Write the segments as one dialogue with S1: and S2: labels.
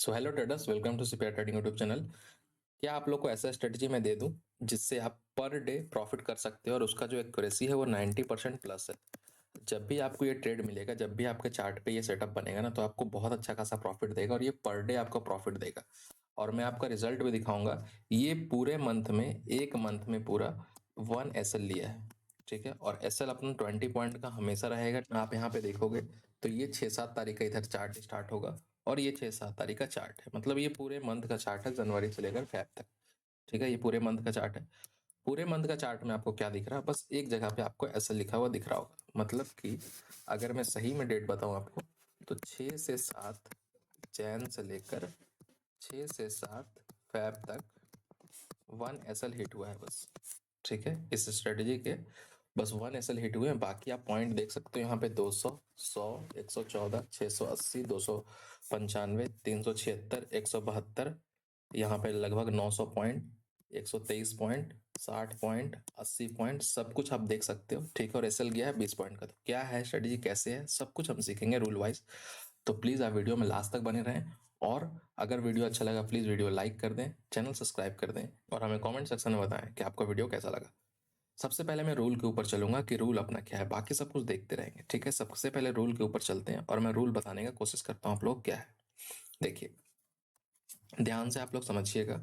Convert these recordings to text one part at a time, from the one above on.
S1: So hello traders, welcome to CPR trading YouTube channel. क्या आप लोग को ऐसा स्ट्रेटजी मैं दे दूं जिससे आप पर डे प्रॉफिट कर सकते हो और उसका जो एक्यूरेसी है वो 90% प्लस है। जब भी आपको ये ट्रेड मिलेगा, जब भी आपके चार्ट पे ये सेटअप बनेगा ना, तो आपको बहुत अच्छा खासा प्रॉफिट देगा और ये पर डे आपको प्रॉफिट देगा। और मैं आपका रिजल्ट भी दिखाऊंगा। ये पूरे मंथ में, एक मंथ में पूरा 1 SL लिया है। ठीक है, और SL अपना 20 पॉइंट का हमेशा रहेगा। आप यहाँ पे देखोगे तो ये 6-7 तारीख का इधर चार्ट स्टार्ट होगा और ये 6-7 तारीख का चार्ट है। मतलब ये पूरे मंथ का चार्ट है, जनवरी से लेकर फेब तक। ठीक है, ये पूरे मंथ का चार्ट है। पूरे मंथ का चार्ट में आपको क्या दिख रहा है? बस एक जगह पे आपको ऐसा लिखा हुआ दिख रहा होगा। मतलब कि अगर मैं सही में डेट बताऊं आपको, तो 6 से 7 जैन से लेकर 6 से 7 फेब तक 1 SL हिट हुआ है बस। ठीक है, इस स्ट्रेटेजी के बस 1 SL हिट हुए हैं। बाकी आप पॉइंट देख सकते हो यहाँ पे 200, 100, 114, 680, 295, 376, 172, यहाँ पे लगभग 900 पॉइंट, 123 पॉइंट, 60 पॉइंट, 80 पॉइंट, सब कुछ आप देख सकते हो। ठीक है, और SL गया है 20 पॉइंट का। तो क्या है स्ट्रेटेजी, कैसे है, सब कुछ हम सीखेंगे रूल वाइज। तो प्लीज़ आप वीडियो में लास्ट तक बने रहें। और अगर वीडियो अच्छा लगा प्लीज़ वीडियो लाइक कर दें, चैनल सब्सक्राइब कर दें और हमें कमेंट सेक्शन में बताएं कि आपको वीडियो कैसा लगा। सबसे पहले मैं रूल के ऊपर चलूंगा कि रूल अपना क्या है, बाकी सब कुछ देखते रहेंगे। ठीक है, सबसे पहले रूल के ऊपर चलते हैं और मैं रूल बताने का कोशिश करता हूँ आप लोग क्या है। देखिए, ध्यान से आप लोग समझिएगा।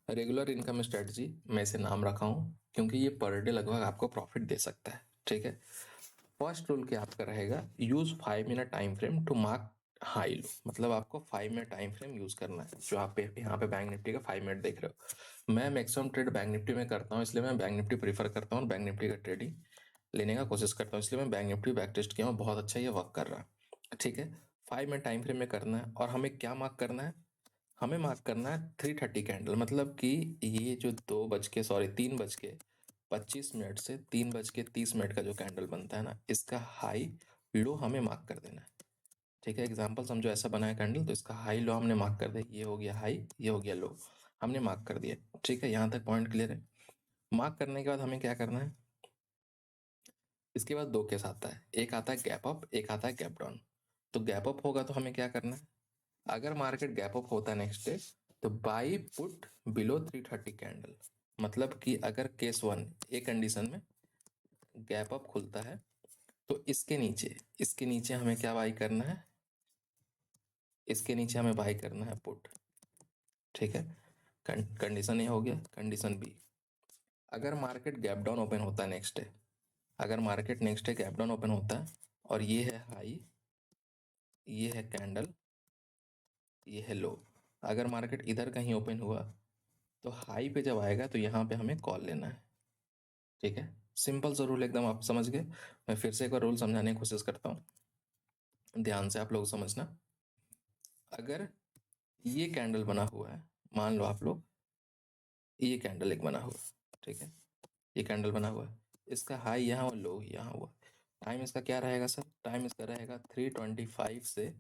S1: रेगुलर इनकम स्ट्रेटजी मैं इसे नाम रखा हूँ क्योंकि ये पर डे लगभग आपको प्रॉफिट दे सकता है। ठीक है, फर्स्ट रूल क्या आपका रहेगा, use 5 minute time frame to mark high low. मतलब आपको 5 मिनट टाइम फ्रेम यूज करना है। जो आप यहाँ पे बैंक निफ्टी का 5 मिनट देख रहे हो, मैं मैक्सिमम ट्रेड बैंक निफ्टी में करता हूँ, इसलिए मैं बैंक निफ्टी प्रीफर करता हूँ, बैंक निफ्टी का ट्रेडिंग लेने का कोशिश करता हूँ। इसलिए मैं बैंक निफ्टी बैक टेस्ट किया हूँ, बहुत अच्छा ये वर्क कर रहा है। ठीक है, 5 मिनट टाइम फ्रेम में करना है और हमें क्या मार्क करना है, हमें मार्क करना है 3:30 कैंडल। मतलब कि ये जो 3:25 मिनट से 3:30 का जो कैंडल बनता है ना, इसका हाई लो हमें मार्क कर देना है। ठीक है, एग्जांपल समझो ऐसा बना है कैंडल, तो इसका हाई लो हमने मार्क कर दिया। ये हो गया हाई, ये हो गया लो, हमने मार्क कर दिया। ठीक है, यहाँ तक पॉइंट क्लियर है। मार्क करने के बाद हमें क्या करना है, इसके बाद दो केस आता है, एक आता है गैप अप, एक आता है गैप डाउन। तो गैप अप होगा तो हमें क्या करना है, अगर मार्केट गैप अप होता है नेक्स्ट डे, तो बाई पुट बिलो 3:30 कैंडल। मतलब कि अगर केस वन, एक कंडीशन में गैप अप खुलता है तो इसके नीचे हमें क्या बाई करना है, इसके नीचे हमें बाई करना है पुट। ठीक है, कंडीशन ये हो गया। कंडीशन बी, अगर मार्केट गैप डाउन ओपन होता है नेक्स्ट डे, अगर market next day gap down open होता है और ये है हाई, ये है कैंडल, ये है लो, अगर मार्केट इधर कहीं ओपन हुआ तो हाई पे जब आएगा तो यहाँ पे हमें कॉल लेना है। ठीक है, सिंपल सा रूल एकदम, आप समझ गए। मैं फिर से एक बार रूल समझाने की कोशिश करता हूँ, ध्यान से आप लोग समझना। अगर ये कैंडल बना हुआ है, मान लो आप लोग ये कैंडल एक बना हुआ है, ठीक है, ये कैंडल बना हुआ है, इसका हाई यहाँ और लो यहाँ हुआ। टाइम इसका क्या रहेगा सर, टाइम इसका रहेगा 3:25 से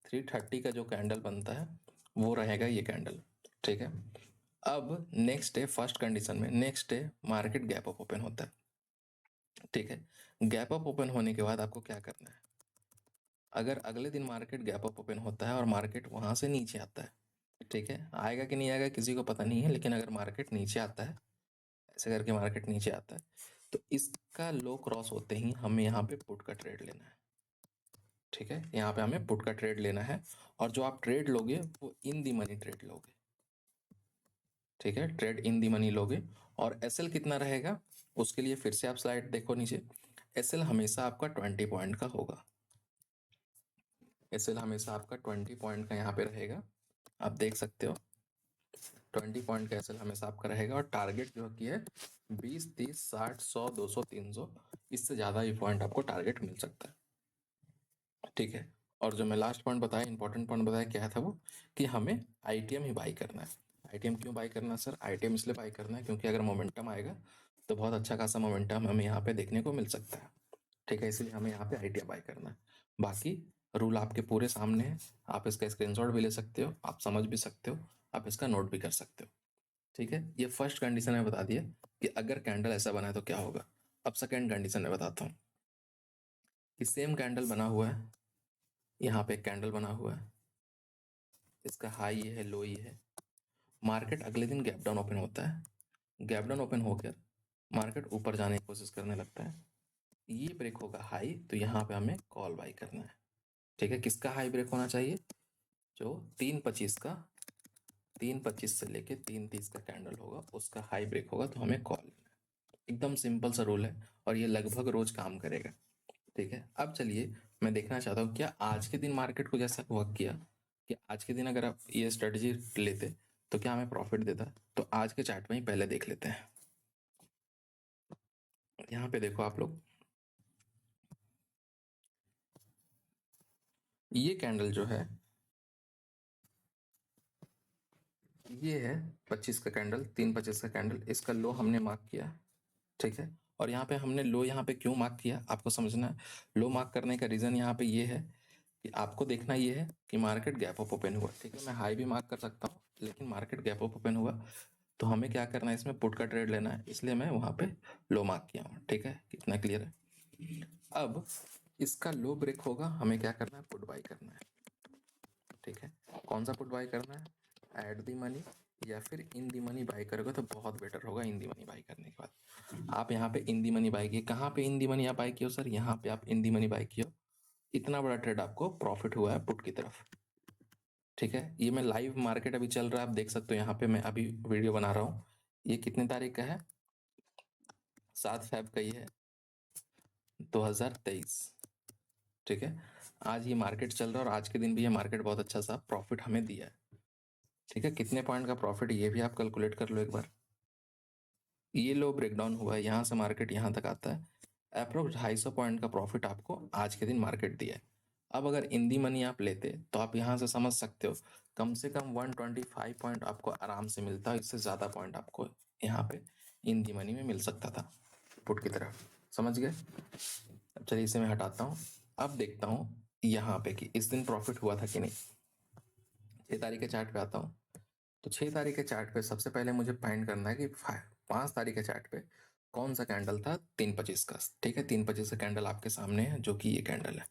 S1: 3:30 का जो कैंडल बनता है वो रहेगा ये कैंडल। ठीक है, अब नेक्स्ट डे, फर्स्ट कंडीशन में next day market gap up open होता है। ठीक है, गैप अप ओपन होने के बाद आपको क्या करना है, अगर अगले दिन मार्केट गैप अप ओपन होता है और मार्केट वहां से नीचे आता है, ठीक है, आएगा कि नहीं आएगा किसी को पता नहीं है, लेकिन अगर मार्केट नीचे आता है, ऐसे करके मार्केट नीचे आता है, तो इसका लो क्रॉस होते ही हमें यहाँ पे पुट का ट्रेड लेना है। ठीक है, यहाँ पे हमें पुट का ट्रेड लेना है और जो आप ट्रेड लोगे वो इन दी मनी ट्रेड लोगे। ठीक है, ट्रेड इन दी मनी लोगे। और एसएल कितना रहेगा, उसके लिए फिर से आप स्लाइड देखो नीचे। एसएल हमेशा आपका 20 पॉइंट का होगा। एसएल हमेशा आपका 20 पॉइंट का यहाँ पे रहेगा, आप देख सकते हो। 20 पॉइंट का एसएल हमेशा आपका रहेगा और टारगेट जो कि है 20, 30, 60, 100, 200, 300, इससे ज़्यादा ही पॉइंट आपको टारगेट मिल सकता है। ठीक है, और जो मैं लास्ट पॉइंट बताया, इंपॉर्टेंट पॉइंट बताया, क्या था वो, कि हमें आईटीएम ही बाई करना है। आईटीएम क्यों बाई करना है सर, आईटीएम इसलिए बाई करना है क्योंकि अगर मोमेंटम आएगा तो बहुत अच्छा खासा मोमेंटम हमें यहाँ पे देखने को मिल सकता है। ठीक है, इसलिए हमें यहाँ पे आईटीएम बाई करना है। बाकी रूल आपके पूरे सामने है, आप इसका स्क्रीनशॉट भी ले सकते हो, आप समझ भी सकते हो, आप इसका नोट भी कर सकते हो। ठीक है, ये फर्स्ट कंडीशन में बता दिया कि अगर कैंडल ऐसा बना है तो क्या होगा। अब सेकेंड कंडीशन में बताता हूँ कि सेम कैंडल बना हुआ है, यहाँ पे एक कैंडल बना हुआ है, इसका हाई ये है, लो ये है। मार्केट अगले दिन गैप डाउन ओपन होता है, गैप डाउन ओपन होकर मार्केट ऊपर जाने की कोशिश करने लगता है। ये ब्रेक होगा हाई, तो यहाँ पे हमें कॉल बाई करना है। ठीक है, किसका हाई ब्रेक होना चाहिए? जो 3.25 का, 3.25 से लेके 3.30 का कैंडल होगा उसका हाई ब्रेक होगा, तो हमें कॉल लेना है। एकदम सिंपल सा रूल है और ये लगभग रोज काम करेगा। ठीक है, अब चलिए मैं देखना चाहता हूँ क्या आज के दिन मार्केट को जैसा वर्क किया, कि आज के दिन अगर आप ये स्ट्रेटजी लेते तो क्या हमें प्रॉफिट देता। तो आज के चार्ट में ही पहले देख लेते हैं। यहाँ पे देखो आप लोग, ये कैंडल जो है ये है 25 का कैंडल, 3.25 का कैंडल, इसका लो हमने मार्क किया। ठीक है, और यहाँ पे हमने लो यहाँ पे क्यों मार्क किया आपको समझना है। लो मार्क करने का रीज़न यहाँ पे ये है कि आपको देखना ये है कि मार्केट गैप अप ओपन हुआ। ठीक है, मैं हाई भी मार्क कर सकता हूँ, लेकिन मार्केट गैप अप ओपन हुआ तो हमें क्या करना है, इसमें पुट का ट्रेड लेना है, इसलिए मैं वहाँ पे लो मार्क किया हूँ। ठीक है, कितना क्लियर है। अब इसका लो ब्रेक होगा, हमें क्या करना है, पुट बाई करना है। ठीक है, कौन सा पुट बाई करना है, एट दी मनी या फिर इन दी मनी बाई करोगे तो बहुत बेटर होगा। इन दी मनी बाई करने के बाद आप यहाँ पे इन दी मनी बाई किए, कहाँ पे इन दी मनी आप बाई किए हो सर, यहाँ पे आप इन दी मनी बाई किए हो। इतना बड़ा ट्रेड आपको प्रॉफिट हुआ है पुट की तरफ। ठीक है, ये मैं लाइव मार्केट अभी चल रहा है, आप देख सकते हो। यहाँ पे मैं अभी वीडियो बना रहा हूँ, ये कितने तारीख का है, 7 फेब का ही है, 2023। ठीक है, आज ये मार्केट चल रहा है और आज के दिन भी ये मार्केट बहुत अच्छा सा प्रॉफिट हमें दिया है। ठीक है, कितने पॉइंट का प्रॉफिट ये भी आप कैलकुलेट कर लो एक बार। ये लो ब्रेकडाउन हुआ है, यहाँ से मार्केट यहाँ तक आता है, अप्रोक्स 250 पॉइंट का प्रॉफिट आपको आज के दिन मार्केट दिया है। अब अगर इन दी मनी आप लेते तो आप यहाँ से समझ सकते हो कम से कम 125 पॉइंट आपको आराम से मिलता है, इससे ज़्यादा पॉइंट आपको यहाँ पे इन दी मनी में मिल सकता था पुट की तरफ। समझ गए। अब चलिए इसे मैं हटाता हूँ, अब देखता हूँ यहाँ पे कि इस दिन प्रॉफिट हुआ था कि नहीं। 6 तारीख के चार्ट पे आता हूँ, तो 6 तारीख के चार्ट पे सबसे पहले मुझे फाइंड करना है कि 5 तारीख के चार्ट पे कौन सा कैंडल था 3.25 का। ठीक है, 3.25 का कैंडल आपके सामने है, जो कि ये कैंडल है,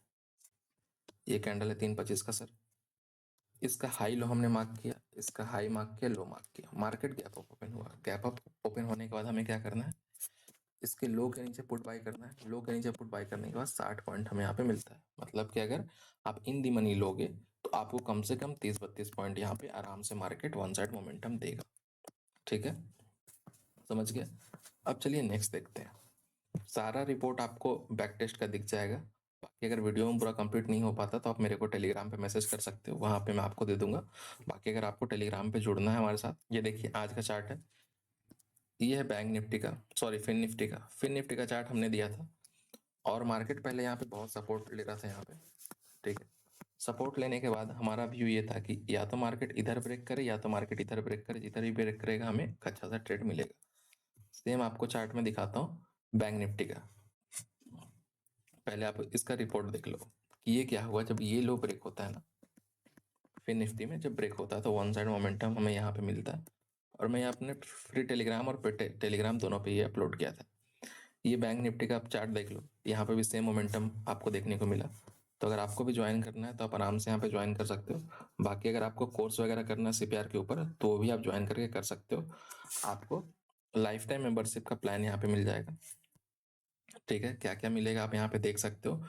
S1: ये कैंडल है 3.25 का सर। इसका हाई लो हमने मार्क किया, इसका हाई मार्क किया, लो मार्क किया, मार्केट गैप अप ओपन हुआ। गैप अप ओपन होने के बाद हमें क्या करना है, इसके लो के नीचे पुट बाई करना है। लो के नीचे पुट बाई करने के बाद 60 पॉइंट हमें यहाँ पे मिलता है। मतलब कि अगर आप इन दी मनी लोगे तो आपको कम से कम 30-32 पॉइंट यहाँ पे आराम से मार्केट वन साइड मोमेंटम देगा। ठीक है, समझ गए। अब चलिए नेक्स्ट देखते हैं। सारा रिपोर्ट आपको बैक टेस्ट का दिख जाएगा। बाकी अगर वीडियो में पूरा कंप्लीट नहीं हो पाता तो आप मेरे को टेलीग्राम पे मैसेज कर सकते हो, वहाँ पे मैं आपको दे दूंगा। बाकी अगर आपको टेलीग्राम पे जुड़ना है हमारे साथ, ये देखिए आज का चार्ट है, ये है बैंक निफ्टी का, सॉरी फिन निफ्टी का। फिन निफ्टी का चार्ट हमने दिया था और मार्केट पहले यहाँ पे बहुत सपोर्ट ले रहा था यहाँ पे। ठीक है, सपोर्ट लेने के बाद हमारा व्यू ये था कि या तो मार्केट इधर ब्रेक करे या तो मार्केट इधर ब्रेक करे, जिधर भी ब्रेक करेगा हमें अच्छा सा ट्रेड मिलेगा। सेम आपको चार्ट में दिखाता हूँ बैंक निफ्टी का। पहले आप इसका रिपोर्ट देख लो कि ये क्या हुआ जब ये लो ब्रेक होता है ना, फिर निफ्टी में जब ब्रेक होता है तो वन साइड मोमेंटम हमें यहाँ पे मिलता है। और मैं अपने फ्री टेलीग्राम और टेलीग्राम दोनों पे ये अपलोड किया था। ये बैंक निफ्टी का आप चार्ट देख लो, यहाँ पे भी सेम मोमेंटम आपको देखने को मिला। तो अगर आपको भी ज्वाइन करना है तो आप आराम से यहाँ पे ज्वाइन कर सकते हो। बाकी अगर आपको कोर्स वगैरह करना है सीपीआर के ऊपर तो वो भी आप ज्वाइन करके कर सकते हो। आपको लाइफ टाइम मेंबरशिप का प्लान यहाँ पे मिल जाएगा। ठीक है, क्या क्या मिलेगा आप यहाँ पे देख सकते हो।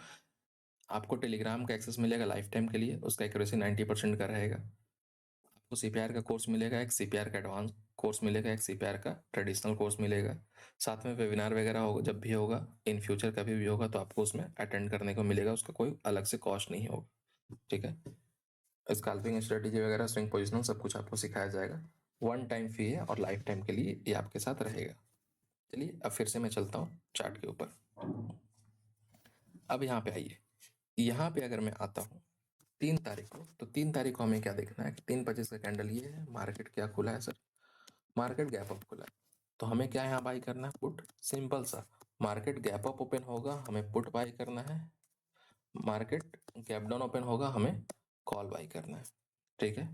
S1: आपको टेलीग्राम का एक्सेस मिलेगा लाइफ टाइम के लिए, उसका एक्यूरेसी 90% का रहेगा। आपको सीपीआर का कोर्स मिलेगा, एक सीपीआर का एडवांस कोर्स मिलेगा, एक सीपीआर का ट्रेडिशनल कोर्स मिलेगा। साथ में वेबिनार वगैरह होगा, जब भी होगा इन फ्यूचर कभी भी होगा तो आपको उसमें अटेंड करने को मिलेगा, उसका कोई अलग से कॉस्ट नहीं होगा। ठीक है, स्कैल्पिंग स्ट्रेटेजी वगैरह, स्विंग पोजिशनल सब कुछ आपको सिखाया जाएगा। वन टाइम फी है और लाइफ टाइम के लिए ये आपके साथ रहेगा। चलिए अब फिर से मैं चलता हूँ चार्ट के ऊपर। अब यहाँ पे आइए, यहाँ पे अगर मैं आता हूँ 3 तारीख को, तो 3 तारीख को हमें क्या देखना है कि 3.25 का कैंडल ये है, मार्केट क्या खुला है सर, मार्केट गैप अप खुला है। तो हमें क्या यहाँ बाई करना है, पुट। सिंपल सा, मार्केट गैप अप ओपन होगा हमें पुट बाई करना है, मार्केट गैप डाउन ओपन होगा हमें कॉल बाई करना है। ठीक है,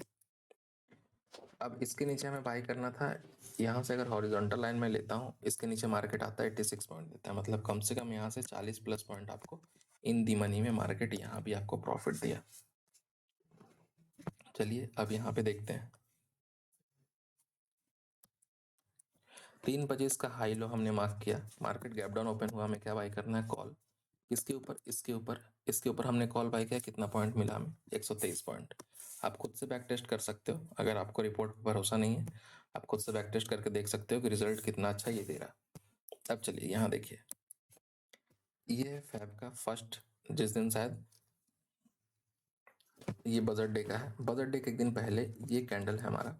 S1: अब इसके नीचे हमें बाई करना था, यहाँ से अगर हॉरिजॉन्टल लाइन में लेता हूँ, इसके नीचे मार्केट आता है 86 पॉइंट देता है, मतलब कम से कम यहाँ से 40+ पॉइंट आपको इन दी मनी में मार्केट यहाँ भी आपको प्रॉफिट दिया। चलिए अब यहाँ पे देखते हैं। 3.25 का हाई लो हमने मार्क किया, मार्केट गैप डाउन ओपन हुआ, हमें क्या बाई करना है? कॉल। इसके ऊपर, इसके ऊपर, इसके ऊपर हमने कॉल बाई किया, कितना पॉइंट मिला हमें? 123 पॉइंट। आप खुद से बैक टेस्ट कर सकते हो, अगर आपको रिपोर्ट पर भरोसा नहीं है आप खुद से बैक टेस्ट करके देख सकते हो कि रिजल्ट कितना अच्छा ये दे रहा। अब चलिए यहाँ देखिए, ये फैब का फर्स्ट, जिस दिन शायद ये बजट डे का है, बजट डे के एक दिन पहले ये कैंडल है हमारा,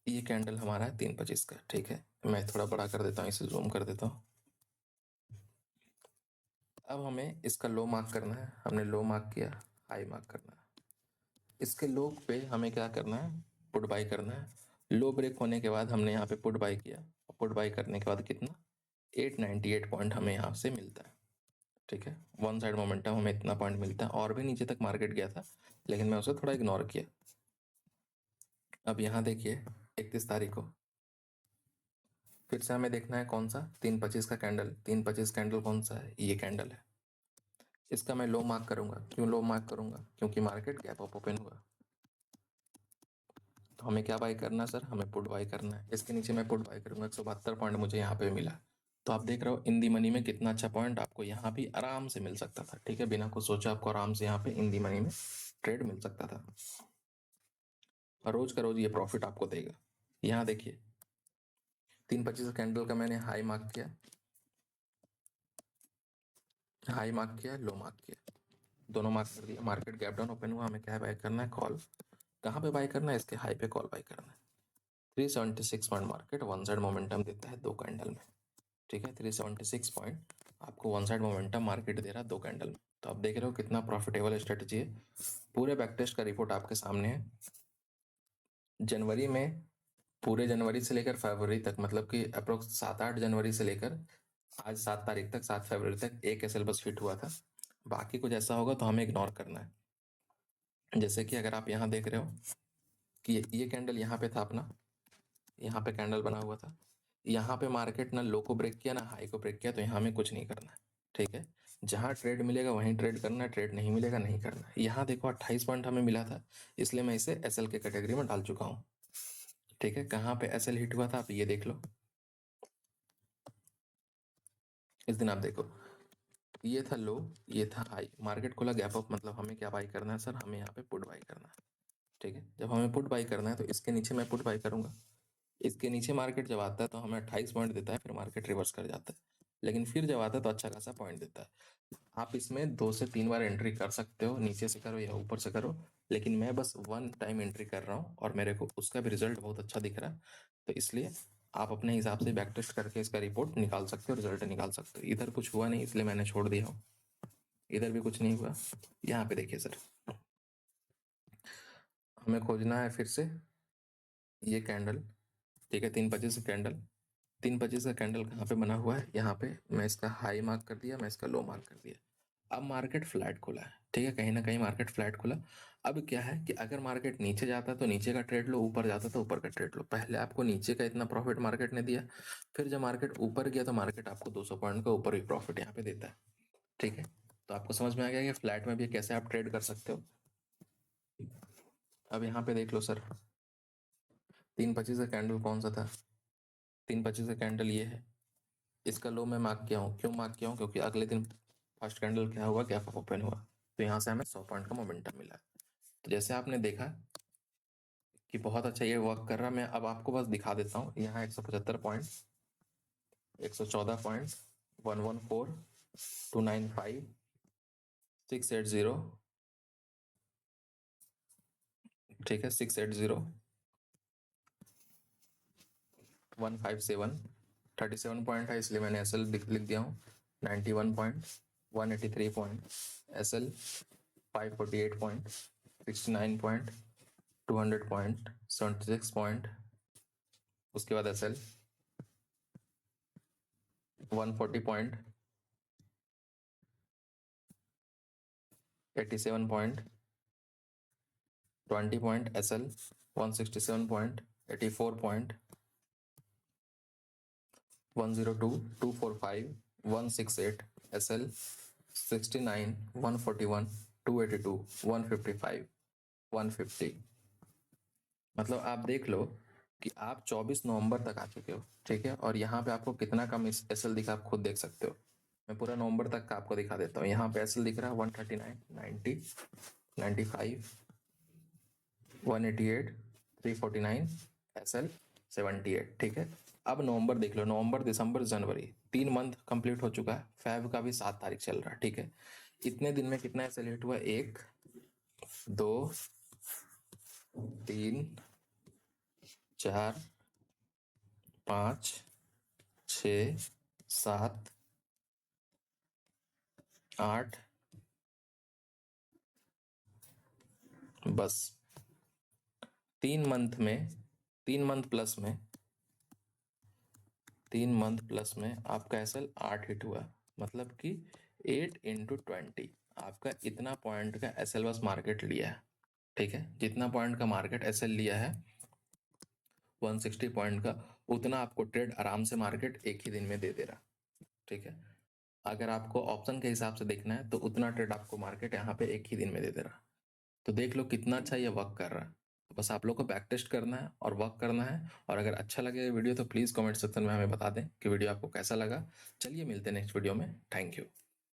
S1: ये कैंडल हमारा है 3.25 का। ठीक है, मैं थोड़ा बड़ा कर देता हूँ, इसे जूम कर देता हूँ। अब हमें इसका लो मार्क करना है, हमने लो मार्क किया, हाई मार्क करना है। इसके लो पे हमें क्या करना है? पुट बाई करना है। लो ब्रेक होने के बाद हमने यहाँ पे पुट बाई किया, पुट बाई करने के बाद कितना? 898 पॉइंट हमें यहाँ से मिलता है। ठीक है, वन साइड मोमेंटम हमें इतना पॉइंट मिलता है, और भी नीचे तक मार्केट गया था लेकिन मैं उसे थोड़ा इग्नोर किया। अब यहाँ देखिए 31 तारीख को फिर से हमें देखना है कौन सा? 3.25 का कैंडल। 3.25 कैंडल कौन सा है? ये कैंडल है। इसका मैं लो मार्क करूंगा। क्यों लो मार्क करूंगा? क्योंकि मार्केट गैप अप ओपन हुआ। तो हमें क्या बाई करना है सर? हमें पुट बाई करना है। इसके नीचे मैं पुट बाई करूंगा, 172 पॉइंट मुझे यहाँ पे मिला। तो आप देख रहे हो इन दी मनी में कितना अच्छा पॉइंट आपको यहाँ भी आराम से मिल सकता था। ठीक है, बिना कुछ सोचा आपको आराम से यहाँ पे इन दी मनी में ट्रेड मिल सकता था, और रोज का रोज ये प्रॉफिट आपको देगा। यहाँ देखिए 3.25 कैंडल का मैंने हाई मार्क किया, हाई मार्क किया, लो मार्क किया, दोनों मार्क कर दिया। मार्केट गैप डाउन ओपन हुआ, हमें क्या बाय करना है? कॉल। कहाँ पे बाय करना है? इसके हाई पे कॉल बाय करना है। 376 point market one side momentum देता है 2 कैंडल में। ठीक है, 376 पॉइंट आपको वन साइड मोमेंटम मार्केट दे रहा है 2 कैंडल में। तो आप देख रहे हो कितना प्रॉफिटेबल स्ट्रेटजी है। पूरे बैक टेस्ट का रिपोर्ट आपके सामने है। जनवरी में, पूरे जनवरी से लेकर फरवरी तक, मतलब कि अप्रोक्स 7-8 जनवरी से लेकर आज 7 तारीख तक, 7 फरवरी तक एक एसएल बस हिट हुआ था। बाकी कुछ ऐसा होगा तो हमें इग्नोर करना है। जैसे कि अगर आप यहाँ देख रहे हो कि ये कैंडल यहाँ पे था अपना, यहाँ पे कैंडल बना हुआ था, यहाँ पे मार्केट ना लो को ब्रेक किया ना हाई को ब्रेक किया, तो यहाँ हमें कुछ नहीं करना है। ठीक है, जहाँ ट्रेड मिलेगा वहीं ट्रेड करना है, ट्रेड नहीं मिलेगा नहीं करना है। यहाँ देखो 28 पॉइंट हमें मिला था, इसलिए मैं इसे एसएल के कैटेगरी में डाल चुका हूँ। ठीक है, कहाँ पे एसएल हिट हुआ था आप ये देख लो। इस दिन आप देखो ये था लो, ये था हाई, मार्केट खुला गैप अप, मतलब हमें क्या बाई करना है सर? हमें यहाँ पे पुट बाई करना है। ठीक है, जब हमें पुट बाई करना है तो इसके नीचे मैं पुट बाई करूंगा। इसके नीचे मार्केट जब आता है तो हमें 28 पॉइंट देता है, फिर मार्केट रिवर्स कर जाता है, लेकिन फिर जब आता है तो अच्छा खासा पॉइंट देता है। आप इसमें 2 से 3 बार एंट्री कर सकते हो, नीचे से करो या ऊपर से करो, लेकिन मैं बस वन टाइम एंट्री कर रहा हूँ और मेरे को उसका भी रिजल्ट बहुत अच्छा दिख रहा है। तो इसलिए आप अपने हिसाब से बैक टेस्ट करके इसका रिपोर्ट निकाल सकते हो, रिजल्ट निकाल सकते हो। इधर कुछ हुआ नहीं इसलिए मैंने छोड़ दिया हूँ, इधर भी कुछ नहीं हुआ। यहाँ पे देखिए सर, हमें खोजना है फिर से ये कैंडल। ठीक है, 3.25 कैंडल, 3.25 का कैंडल कहाँ पे बना हुआ है? यहाँ पे मैं इसका हाई मार्क कर दिया, मैं इसका लो मार्क कर दिया। अब मार्केट फ्लैट खुला है। ठीक है, कहीं ना कहीं मार्केट फ्लैट खुला। अब क्या है कि अगर मार्केट नीचे जाता तो नीचे का ट्रेड लो, ऊपर जाता तो ऊपर का ट्रेड लो। पहले आपको नीचे का इतना प्रॉफिट मार्केट ने दिया, फिर जब मार्केट ऊपर गया तो मार्केट आपको 200 पॉइंट का ऊपर भी प्रॉफिट यहाँ पे देता है। ठीक है, तो आपको समझ में आ गया कि फ्लैट में भी कैसे आप ट्रेड कर सकते हो। अब यहाँ पे देख लो सर, 3.25 का कैंडल कौन सा था? 3.25 का कैंडल ये है। इसका लो मैं मार्क किया हूँ। क्यों मार्क किया हूँ? क्योंकि अगले दिन फर्स्ट कैंडल क्या हुआ? गैप अप ओपन हुआ, तो यहाँ से हमें 100 पॉइंट का मोमेंटम मिला। तो जैसे आपने देखा कि बहुत अच्छा ये वर्क कर रहा है, मैं अब आपको बस दिखा देता हूँ। यहाँ 175 पॉइंट, 114 पॉइंट, 114, 295, 680, ठीक है, 680, 157, 37 पॉइंट है इसलिए मैंने एसएल लिख दिया हूँ। 91 point, 183 point SL, 548 point, 69 point, 200 point, 76 point, उसके बाद SL 140 point, 87 point, 20 point SL, 167 point, 84 point, 102, 245, 168 SL, 69, 141, 282, 155, 150। मतलब आप देख लो कि आप 24 नवंबर तक आ चुके हो, ठीक है। और यहाँ पे आपको कितना कम एसएल दिखा, आप खुद देख सकते हो। मैं पूरा नवंबर तक का आपको दिखा देता हूँ। यहाँ पे एसएल दिख रहा है 139, 90, 95, 188, 349, एसएल 78, ठीक है। अब नवंबर देख लो, नवंबर दिसंबर जनवरी 3 मंथ कंप्लीट हो चुका है। फेब का भी 7 तारीख चल रहा है, ठीक है। इतने दिन में कितना एसएल हिट हुआ? 1, 2, 3, 4, 5, 6, 7, 8, बस 3 मंथ में, 3 मंथ प्लस में, 3 मंथ प्लस में आपका एसएल 8 हिट हुआ। मतलब कि 8 × 20 आपका इतना पॉइंट का एसएल बस मार्केट लिया है, ठीक है। जितना पॉइंट का मार्केट एसएल लिया है 160 पॉइंट का, उतना आपको ट्रेड आराम से मार्केट एक ही दिन में दे दे रहा, ठीक है। अगर आपको ऑप्शन के हिसाब से देखना है तो उतना ट्रेड आपको मार्केट यहाँ पे एक ही दिन में दे दे रहा। तो देख लो कितना अच्छा ये वर्क कर रहा है। तो बस आप लोग को बैक टेस्ट करना है और वर्क करना है। और अगर अच्छा लगे वीडियो तो प्लीज़ कमेंट सेक्शन में हमें बता दें कि वीडियो आपको कैसा लगा। चलिए मिलते हैं नेक्स्ट वीडियो में। Thank you.